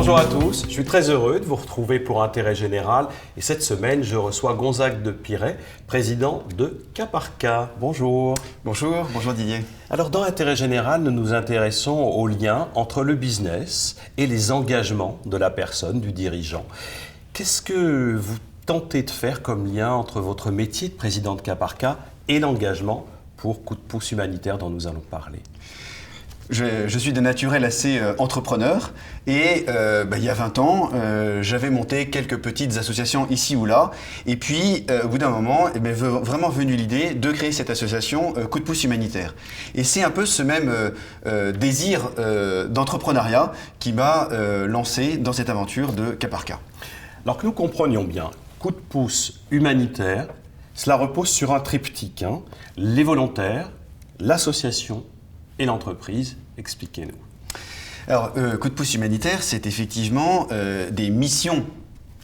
Bonjour à tous, je suis très heureux de vous retrouver pour Intérêt Général et cette semaine je reçois Gonzague de Piret, président de Caparca. Bonjour. Bonjour Didier. Alors dans Intérêt Général, nous nous intéressons au lien entre le business et les engagements de la personne, du dirigeant. Qu'est-ce que vous tentez de faire comme lien entre votre métier de président de Caparca et l'engagement pour Coup de pouce humanitaire dont nous allons parler ? Je suis de naturel assez entrepreneur et il y a 20 ans, j'avais monté quelques petites associations ici ou là. Et puis, au bout d'un moment, vraiment venue l'idée de créer cette association Coup de pouce humanitaire. Et c'est un peu ce même désir d'entrepreneuriat qui m'a lancé dans cette aventure de Caparca. Alors que nous comprenions bien, Coup de pouce humanitaire, cela repose sur un triptyque, les volontaires, l'association et l'entreprise. Expliquez-nous. Alors, Coup de pouce humanitaire, c'est effectivement des missions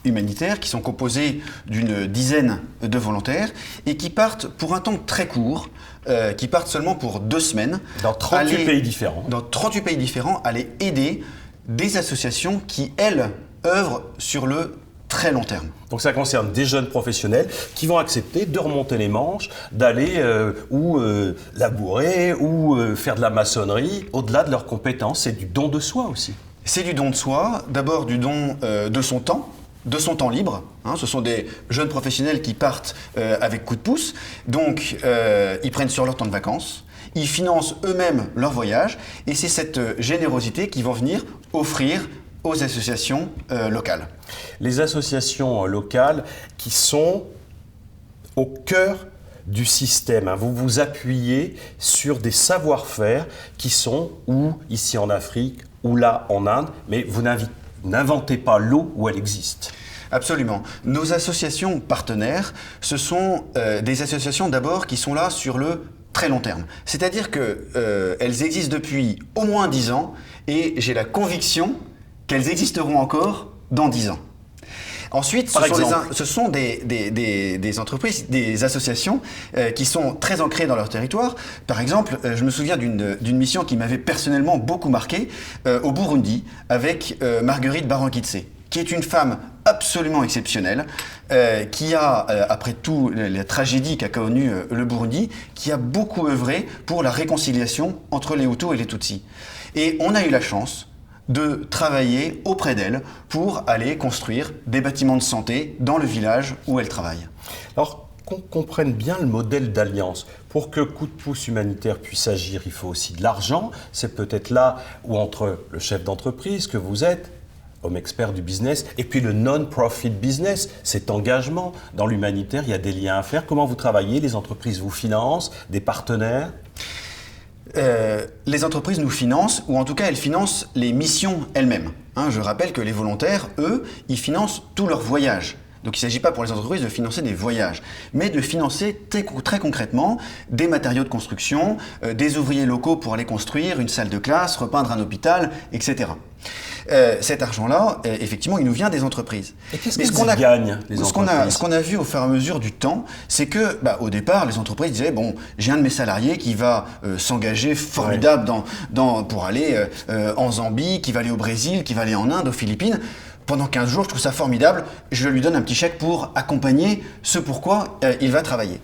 humanitaires qui sont composées d'une dizaine de volontaires et qui partent pour un temps très court, qui partent seulement pour 2 semaines. Dans 38 pays différents. Dans 38 pays différents, à aller aider des associations qui, elles, œuvrent sur le très long terme. Donc ça concerne des jeunes professionnels qui vont accepter de remonter les manches, d'aller labourer ou faire de la maçonnerie au-delà de leurs compétences. C'est du don de soi aussi. C'est du don de soi, d'abord du don de son temps libre. Ce sont des jeunes professionnels qui partent avec Coup de pouce. Donc ils prennent sur leur temps de vacances. Ils financent eux-mêmes leur voyage. Et c'est cette générosité qu'ils vont venir offrir aux associations locales. Les associations locales qui sont au cœur du système. Vous vous appuyez sur des savoir-faire qui sont ou ici en Afrique ou là en Inde, mais vous n'inventez pas l'eau où elle existe. Absolument. Nos associations partenaires, ce sont des associations d'abord qui sont là sur le très long terme. C'est-à-dire qu'elles existent depuis au moins 10 ans et j'ai la conviction qu'elles existeront encore dans 10 ans. Ensuite, ce sont des entreprises, des associations qui sont très ancrées dans leur territoire. Par exemple, je me souviens d'une mission qui m'avait personnellement beaucoup marqué au Burundi avec Marguerite Barankitse, qui est une femme absolument exceptionnelle, qui a, après tout la tragédie qu'a connue le Burundi, qui a beaucoup œuvré pour la réconciliation entre les Hutus et les Tutsis. Et on a eu la chance de travailler auprès d'elle pour aller construire des bâtiments de santé dans le village où elle travaille. Alors, qu'on comprenne bien le modèle d'alliance. Pour que Coup de pouce humanitaire puisse agir, il faut aussi de l'argent. C'est peut-être là où entre le chef d'entreprise que vous êtes, homme expert du business, et puis le non-profit business, cet engagement dans l'humanitaire, il y a des liens à faire. Comment vous travaillez? Les entreprises vous financent, des partenaires? Les entreprises nous financent, ou en tout cas elles financent les missions elles-mêmes. Je rappelle que les volontaires, eux, ils financent tous leurs voyages. Donc il ne s'agit pas pour les entreprises de financer des voyages, mais de financer très concrètement des matériaux de construction, des ouvriers locaux pour aller construire une salle de classe, repeindre un hôpital, etc. Cet argent-là, effectivement, il nous vient des entreprises. Et qu'est-ce qu'ils gagnent, les entreprises ? Ce qu'on a vu au fur et à mesure du temps, c'est que, au départ, les entreprises disaient « Bon, j'ai un de mes salariés qui va s'engager formidable pour aller en Zambie, qui va aller au Brésil, qui va aller en Inde, aux Philippines. Pendant 15 jours, je trouve ça formidable, je lui donne un petit chèque pour accompagner ce pourquoi il va travailler. »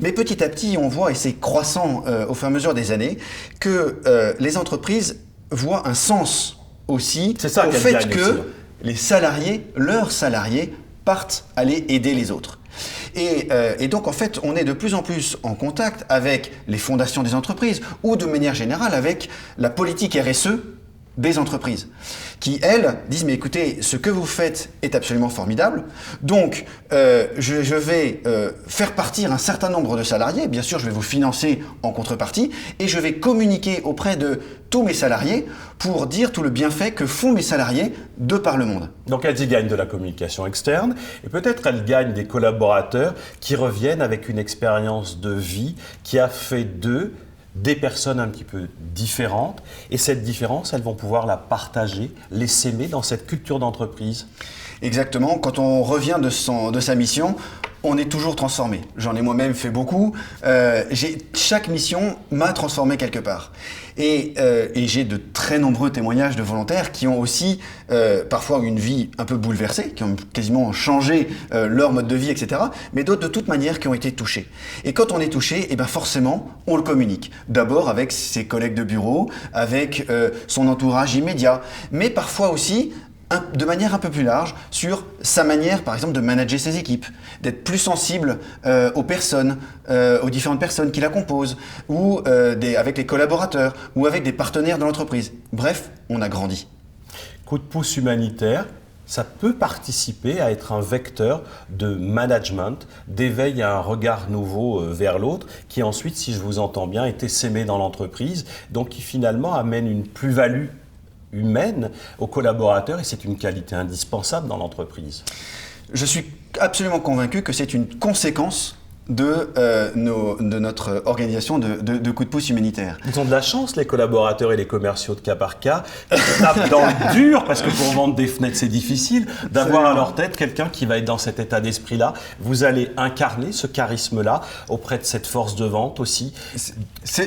Mais petit à petit, on voit, et c'est croissant au fur et à mesure des années, que les entreprises voient un sens aussi au fait que les salariés, leurs salariés, partent aller aider les autres. Et donc, en fait, on est de plus en plus en contact avec les fondations des entreprises ou de manière générale avec la politique RSE des entreprises qui, elles, disent « Mais écoutez, ce que vous faites est absolument formidable. Donc, je vais faire partir un certain nombre de salariés. Bien sûr, je vais vous financer en contrepartie et je vais communiquer auprès de tous mes salariés pour dire tout le bienfait que font mes salariés de par le monde. » Donc, elles y gagnent de la communication externe et peut-être elles gagnent des collaborateurs qui reviennent avec une expérience de vie qui a fait d'eux des personnes un petit peu différentes, et cette différence, elles vont pouvoir la partager, les s'aimer dans cette culture d'entreprise. Exactement. Quand on revient de sa mission, on est toujours transformé. J'en ai moi-même fait beaucoup. Chaque mission m'a transformé quelque part. Et j'ai de très nombreux témoignages de volontaires qui ont aussi parfois une vie un peu bouleversée, qui ont quasiment changé leur mode de vie, etc. Mais d'autres de toute manière qui ont été touchés. Et quand on est touché, eh ben forcément, on le communique. D'abord avec ses collègues de bureau, avec son entourage immédiat, mais parfois aussi de manière un peu plus large sur sa manière, par exemple, de manager ses équipes, d'être plus sensible aux personnes, aux différentes personnes qui la composent, ou avec les collaborateurs, ou avec des partenaires de l'entreprise. Bref, on a grandi. Coup de pouce humanitaire, ça peut participer à être un vecteur de management, d'éveil à un regard nouveau vers l'autre, qui ensuite, si je vous entends bien, est essaimé dans l'entreprise, donc qui finalement amène une plus-value humaine aux collaborateurs, et c'est une qualité indispensable dans l'entreprise. Je suis absolument convaincu que c'est une conséquence de notre organisation de coups de pouce humanitaire. Ils ont de la chance, les collaborateurs et les commerciaux de cas par cas, qui tapent dans le dur, parce que pour vendre des fenêtres, c'est difficile, d'avoir à leur tête quelqu'un qui va être dans cet état d'esprit-là. Vous allez incarner ce charisme-là auprès de cette force de vente aussi,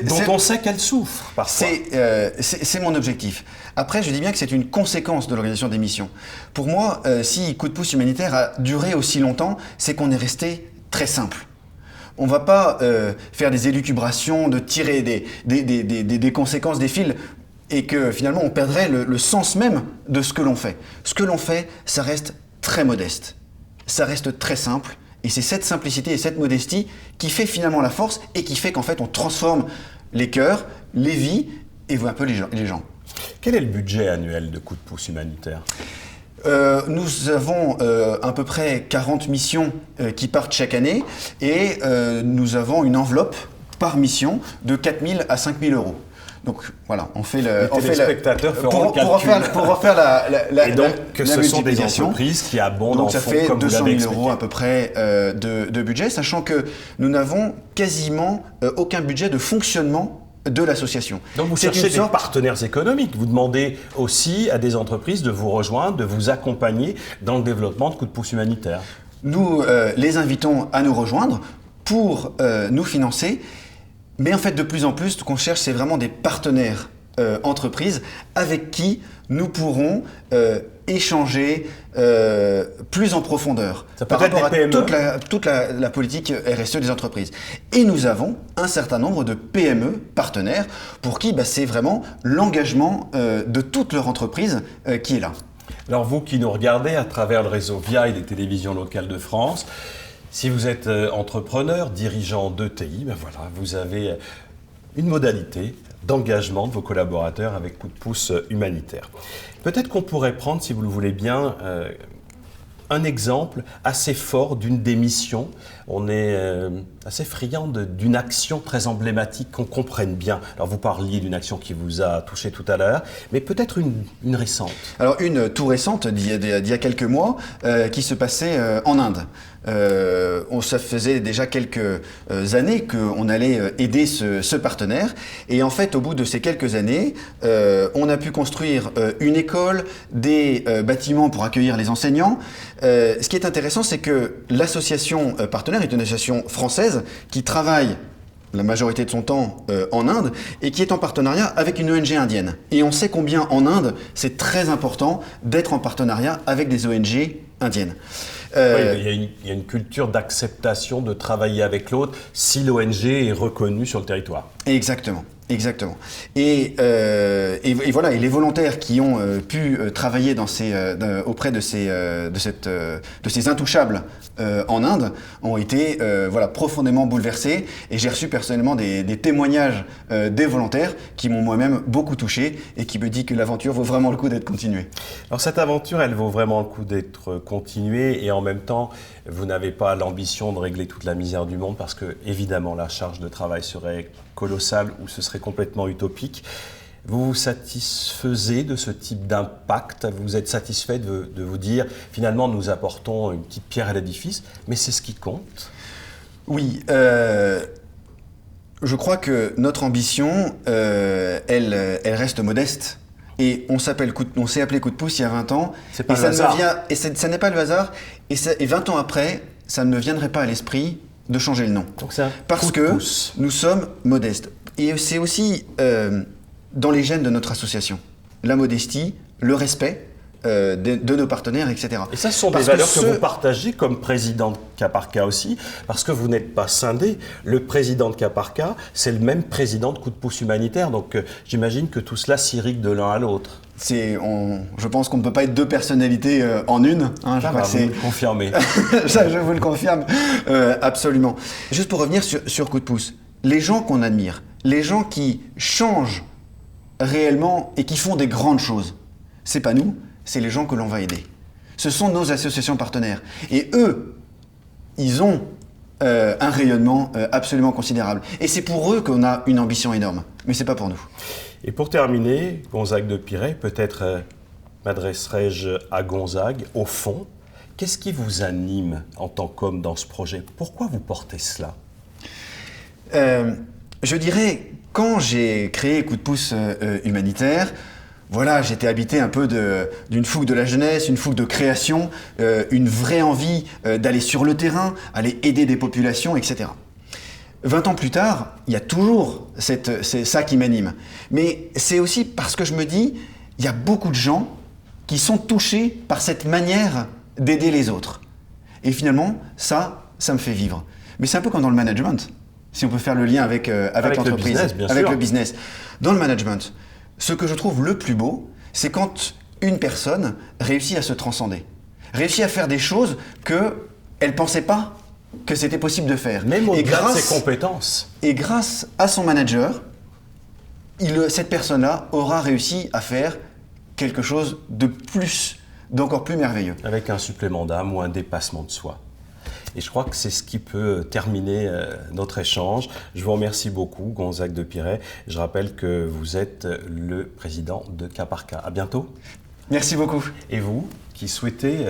dont on sait qu'elle souffre parfois. C'est mon objectif. Après, je dis bien que c'est une conséquence de l'organisation des missions. Pour moi, si coup de pouce humanitaire a duré aussi longtemps, c'est qu'on est resté très simple. On ne va pas faire des élucubrations, de tirer des conséquences des fils et que finalement on perdrait le sens même de ce que l'on fait. Ce que l'on fait, ça reste très modeste, ça reste très simple et c'est cette simplicité et cette modestie qui fait finalement la force et qui fait qu'en fait on transforme les cœurs, les vies et un peu les gens. Quel est le budget annuel de coup de pouce humanitaire ? Nous avons à peu près 40 missions qui partent chaque année et nous avons une enveloppe par mission de 4 000 à 5 000 euros. Donc voilà, on fait le. Les spectateurs feront le calcul. Pour refaire la. Et donc que ce sont des entreprises qui abondent en fonds, comme vous l'avez expliqué. Donc ça fait 200 000 euros à peu près de budget, sachant que nous n'avons quasiment aucun budget de fonctionnement de l'association. Donc vous cherchez des partenaires économiques. Vous demandez aussi à des entreprises de vous rejoindre, de vous accompagner dans le développement de coups de pouce humanitaire. Nous les invitons à nous rejoindre pour nous financer. Mais en fait, de plus en plus, ce qu'on cherche, c'est vraiment des partenaires entreprises avec qui nous pourrons échanger plus en profondeur par rapport à toute la politique RSE des entreprises. Et nous avons un certain nombre de PME partenaires pour qui c'est vraiment l'engagement de toute leur entreprise qui est là. Alors vous qui nous regardez à travers le réseau VIA et les télévisions locales de France, si vous êtes entrepreneur, dirigeant d'ETI, voilà, vous avez une modalité d'engagement de vos collaborateurs avec coup de pouce humanitaire. Peut-être qu'on pourrait prendre, si vous le voulez bien, un exemple assez fort d'une des missions. On est assez friand d'une action très emblématique qu'on comprenne bien. Alors vous parliez d'une action qui vous a touché tout à l'heure, mais peut-être une récente. Alors une tout récente d'il y a quelques mois qui se passait en Inde. Ça faisait déjà quelques années qu'on allait aider ce partenaire et en fait au bout de ces quelques années on a pu construire une école, des bâtiments pour accueillir les enseignants. Ce qui est intéressant, c'est que l'association partenaire est une association française qui travaille la majorité de son temps en Inde et qui est en partenariat avec une ONG indienne. Et on sait combien en Inde c'est très important d'être en partenariat avec des ONG indiennes. Oui, il y a une culture d'acceptation de travailler avec l'autre si l'ONG est reconnue sur le territoire. Exactement. Et voilà, et les volontaires qui ont pu travailler auprès de ces intouchables en Inde ont été profondément bouleversés. Et j'ai reçu personnellement des témoignages des volontaires qui m'ont moi-même beaucoup touché et qui me disent que l'aventure vaut vraiment le coup d'être continuée. Alors cette aventure, elle vaut vraiment le coup d'être continuée et en même temps, vous n'avez pas l'ambition de régler toute la misère du monde parce que évidemment la charge de travail serait colossale ou ce serait complètement utopique. Vous vous satisfaisez de ce type d'impact? Vous êtes satisfait de vous dire finalement nous apportons une petite pierre à l'édifice, mais c'est ce qui compte? Oui, je crois que notre ambition, elle reste modeste. Et on s'est appelé coup de pouce il y a 20 ans. C'est pas le hasard. Ça n'est pas le hasard. Et 20 ans après, ça ne me viendrait pas à l'esprit de changer le nom. Donc c'est un Parce coup de que pouce. nous sommes modestes. Et c'est aussi dans les gènes de notre association. La modestie, le respect de nos partenaires, etc. Et ça, ce sont Parce des valeurs que ce- vous partagez comme président de cas par cas aussi, parce que vous n'êtes pas scindé. Le président de cas par cas, c'est le même président de coup de pouce humanitaire. Donc j'imagine que tout cela s'irrigue de l'un à l'autre. Je pense qu'on ne peut pas être deux personnalités en une. Hein, je Ça crois va, que vous c'est- me le confirmez. Ça, je vous le confirme, absolument. Juste pour revenir sur Coup de pouce, les gens qu'on admire, les gens qui changent réellement et qui font des grandes choses, c'est pas nous, c'est les gens que l'on va aider. Ce sont nos associations partenaires. Et eux, ils ont un rayonnement absolument considérable. Et c'est pour eux qu'on a une ambition énorme. Mais c'est pas pour nous. Et pour terminer, Gonzague de Pirey, peut-être m'adresserai-je à Gonzague, au fond, qu'est-ce qui vous anime en tant qu'homme dans ce projet? Pourquoi vous portez cela? Je dirais, quand j'ai créé Coup de pouce humanitaire, voilà, j'étais habité un peu d'une fougue de la jeunesse, une fougue de création, une vraie envie d'aller sur le terrain, aller aider des populations, etc. 20 ans plus tard, il y a toujours c'est ça qui m'anime. Mais c'est aussi parce que je me dis, il y a beaucoup de gens qui sont touchés par cette manière d'aider les autres. Et finalement, ça me fait vivre. Mais c'est un peu comme dans le management, si on peut faire le lien avec le l'entreprise, business, bien avec sûr. le business. Dans le management, ce que je trouve le plus beau, c'est quand une personne réussit à se transcender, réussit à faire des choses qu'elle ne pensait pas que c'était possible de faire. Même Et au-delà de ses compétences. et grâce à son manager, cette personne-là aura réussi à faire quelque chose de plus, d'encore plus merveilleux. Avec un supplément d'âme ou un dépassement de soi. Et je crois que c'est ce qui peut terminer notre échange. Je vous remercie beaucoup, Gonzague de Pirey. Je rappelle que vous êtes le président de Cas par Cas. À bientôt. Merci beaucoup. Et vous, qui souhaitez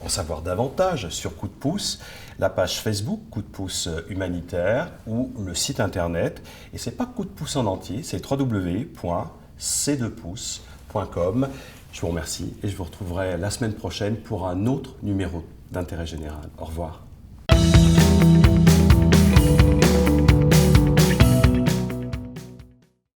en savoir davantage sur Coup de pouce, la page Facebook Coup de pouce humanitaire ou le site internet. Et c'est pas Coup de pouce en entier, c'est www.c2pouce.com. Je vous remercie et je vous retrouverai la semaine prochaine pour un autre numéro d'intérêt général. Au revoir.